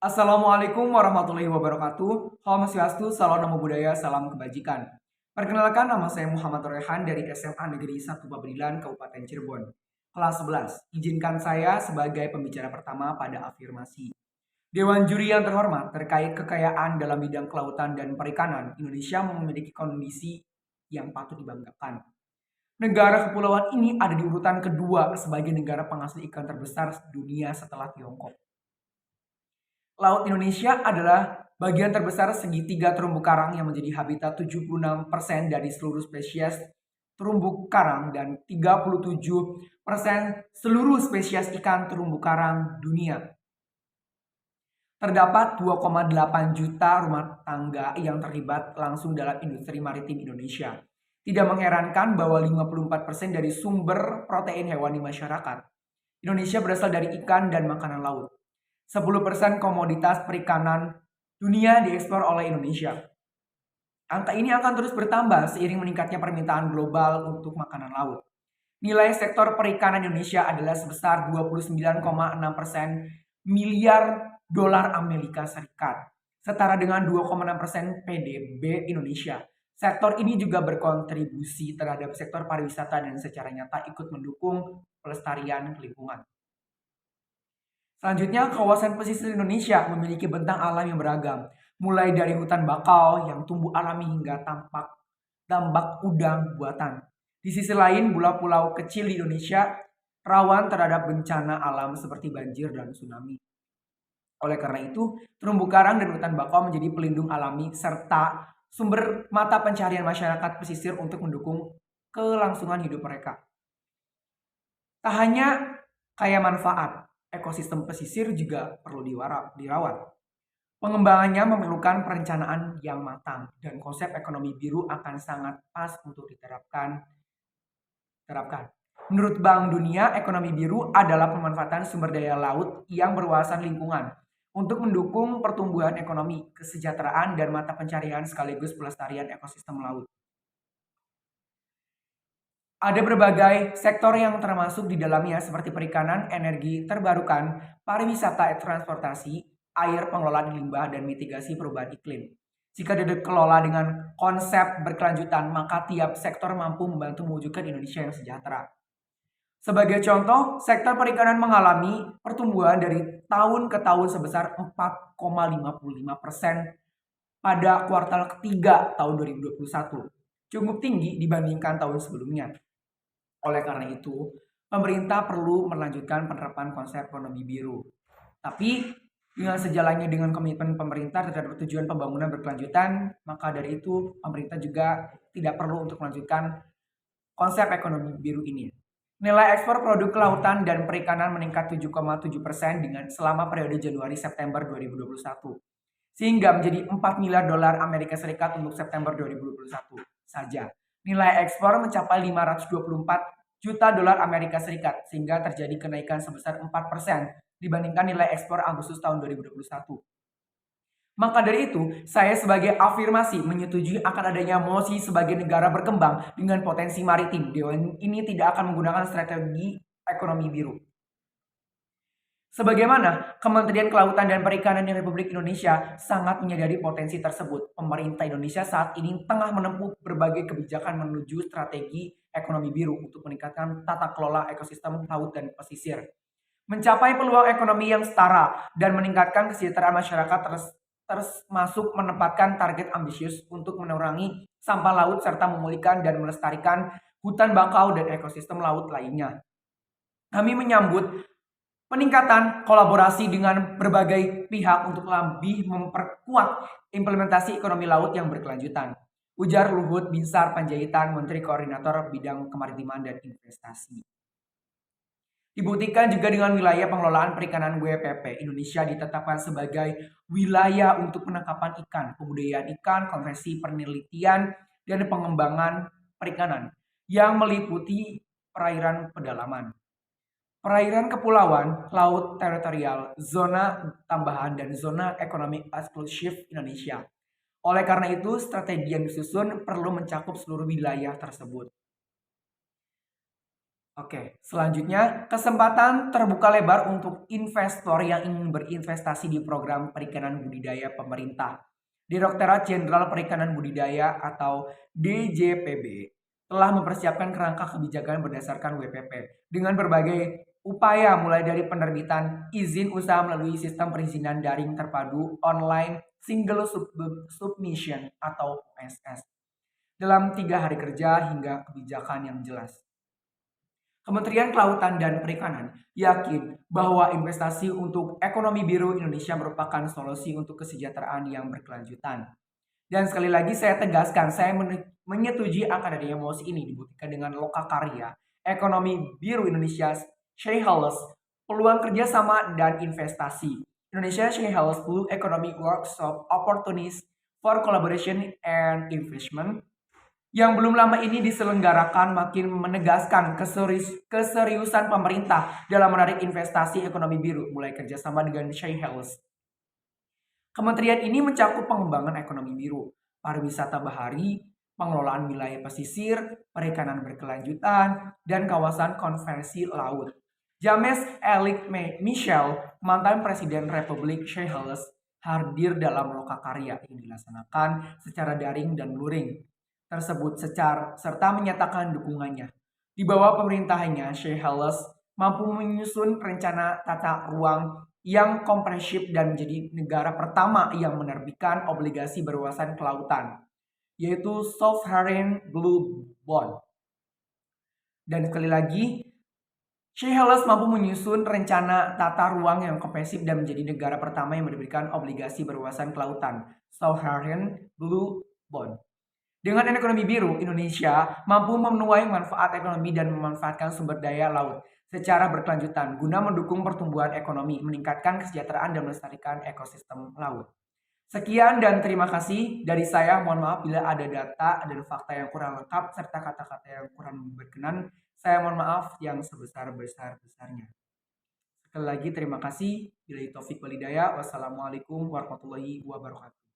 Assalamualaikum warahmatullahi wabarakatuh. Salam Swastiastu, salam namo buddhaya, salam kebajikan. Perkenalkan, nama saya Muhammad Rehan dari SMA Negeri 1 Pabrilan, Kabupaten Cirebon. Kelas 11. Izinkan saya sebagai pembicara pertama pada afirmasi. Dewan Juri yang terhormat, terkait kekayaan dalam bidang kelautan dan perikanan, Indonesia memiliki kondisi yang patut dibanggakan. Negara kepulauan ini ada di urutan kedua sebagai negara penghasil ikan terbesar dunia setelah Tiongkok. Laut Indonesia adalah bagian terbesar segitiga terumbu karang yang menjadi habitat 76% dari seluruh spesies terumbu karang dan 37% seluruh spesies ikan terumbu karang dunia. Terdapat 2,8 juta rumah tangga yang terlibat langsung dalam industri maritim Indonesia. Tidak mengherankan bahwa 54% dari sumber protein hewani masyarakat Indonesia berasal dari ikan dan makanan laut. 10% komoditas perikanan dunia diekspor oleh Indonesia. Angka ini akan terus bertambah seiring meningkatnya permintaan global untuk makanan laut. Nilai sektor perikanan Indonesia adalah sebesar 29,6% miliar dolar Amerika Serikat, setara dengan 2,6% PDB Indonesia. Sektor ini juga berkontribusi terhadap sektor pariwisata dan secara nyata ikut mendukung pelestarian lingkungan. Selanjutnya, kawasan pesisir Indonesia memiliki bentang alam yang beragam, mulai dari hutan bakau yang tumbuh alami hingga tambak udang buatan. Di sisi lain, pulau-pulau kecil di Indonesia rawan terhadap bencana alam seperti banjir dan tsunami. Oleh karena itu, terumbu karang dan hutan bakau menjadi pelindung alami serta sumber mata pencaharian masyarakat pesisir untuk mendukung kelangsungan hidup mereka. Tak hanya kaya manfaat, ekosistem pesisir juga perlu dirawat. Pengembangannya memerlukan perencanaan yang matang dan konsep ekonomi biru akan sangat pas untuk diterapkan. Menurut Bank Dunia, ekonomi biru adalah pemanfaatan sumber daya laut yang berwawasan lingkungan untuk mendukung pertumbuhan ekonomi, kesejahteraan, dan mata pencarian sekaligus pelestarian ekosistem laut. Ada berbagai sektor yang termasuk di dalamnya seperti perikanan, energi terbarukan, pariwisata, transportasi, air, pengelolaan limbah, dan mitigasi perubahan iklim. Jika dikelola dengan konsep berkelanjutan, maka tiap sektor mampu membantu mewujudkan Indonesia yang sejahtera. Sebagai contoh, sektor perikanan mengalami pertumbuhan dari tahun ke tahun sebesar 4,55% pada kuartal ketiga tahun 2021. Cukup tinggi dibandingkan tahun sebelumnya. Oleh karena itu, pemerintah perlu melanjutkan penerapan konsep ekonomi biru. Tapi dengan sejalannya dengan komitmen pemerintah terhadap tujuan pembangunan berkelanjutan, maka dari itu pemerintah juga tidak perlu untuk melanjutkan konsep ekonomi biru ini. Nilai ekspor produk kelautan dan perikanan meningkat 7,7% dengan selama periode Januari-September 2021. Sehingga menjadi 4 miliar dolar Amerika Serikat untuk September 2021 saja. Nilai ekspor mencapai 524 juta dolar Amerika Serikat sehingga terjadi kenaikan sebesar 4% dibandingkan nilai ekspor Agustus tahun 2021. Maka dari itu, saya sebagai afirmasi menyetujui akan adanya mosi sebagai negara berkembang dengan potensi maritim. Dewan ini tidak akan menggunakan strategi ekonomi biru. Sebagaimana Kementerian Kelautan dan Perikanan di Republik Indonesia sangat menyadari potensi tersebut, pemerintah Indonesia saat ini tengah menempuh berbagai kebijakan menuju strategi ekonomi biru untuk meningkatkan tata kelola ekosistem laut dan pesisir. Mencapai peluang ekonomi yang setara dan meningkatkan kesejahteraan masyarakat termasuk menempatkan target ambisius untuk mengurangi sampah laut serta memulihkan dan melestarikan hutan bakau dan ekosistem laut lainnya. Kami menyambut peningkatan kolaborasi dengan berbagai pihak untuk lebih memperkuat implementasi ekonomi laut yang berkelanjutan. Ujar Luhut Binsar Panjaitan, Menteri Koordinator Bidang Kemaritiman dan Investasi. Dibuktikan juga dengan wilayah pengelolaan perikanan WPP, Indonesia ditetapkan sebagai wilayah untuk penangkapan ikan, pembudidayaan ikan, konversi penelitian, dan pengembangan perikanan yang meliputi perairan pedalaman, perairan kepulauan, laut teritorial, zona tambahan, dan zona ekonomi eksklusif Indonesia. Oleh karena itu, strategi yang disusun perlu mencakup seluruh wilayah tersebut. Oke, selanjutnya kesempatan terbuka lebar untuk investor yang ingin berinvestasi di program perikanan budidaya pemerintah. Direktorat Jenderal Perikanan Budidaya atau DJPB telah mempersiapkan kerangka kebijakan berdasarkan WPP dengan berbagai upaya mulai dari penerbitan izin usaha melalui sistem perizinan daring terpadu online single submission atau OSS dalam 3 hari kerja hingga kebijakan yang jelas. Kementerian Kelautan dan Perikanan yakin bahwa investasi untuk ekonomi biru Indonesia merupakan solusi untuk kesejahteraan yang berkelanjutan. Dan sekali lagi saya tegaskan, saya menyetujui akan adanya mosi ini dibuktikan dengan lokakarya, ekonomi biru Indonesia, shareholders, peluang kerjasama dan investasi. Indonesia Shareholders Blue Economic Workshop Opportunities for Collaboration and Investment yang belum lama ini diselenggarakan makin menegaskan keseriusan pemerintah dalam menarik investasi ekonomi biru mulai kerjasama dengan shareholders. Kementerian ini mencakup pengembangan ekonomi biru, pariwisata bahari, pengelolaan wilayah pesisir, perikanan berkelanjutan, dan kawasan konversi laut. James Elik Michel, mantan Presiden Republik Seychelles, hadir dalam lokakarya yang dilaksanakan secara daring dan luring tersebut serta menyatakan dukungannya. Di bawah pemerintahannya, Seychelles mampu menyusun rencana tata ruang yang komprehensif dan menjadi negara pertama yang menerbitkan obligasi berwawasan kelautan, yaitu Sovereign Blue Bond. Dan sekali lagi, Seychelles mampu menyusun rencana tata ruang yang komprehensif dan menjadi negara pertama yang menerbitkan obligasi berwawasan kelautan, Sovereign Blue Bond. Dengan ekonomi biru, Indonesia mampu memenuhi manfaat ekonomi dan memanfaatkan sumber daya laut secara berkelanjutan guna mendukung pertumbuhan ekonomi, meningkatkan kesejahteraan dan melestarikan ekosistem laut. Sekian dan terima kasih dari saya. Mohon maaf bila ada data dan fakta yang kurang lengkap serta kata-kata yang kurang berkenan. Saya mohon maaf yang sebesar-besarnya. Sekali lagi terima kasih. Bila taufik walhidayah. Wassalamualaikum warahmatullahi wabarakatuh.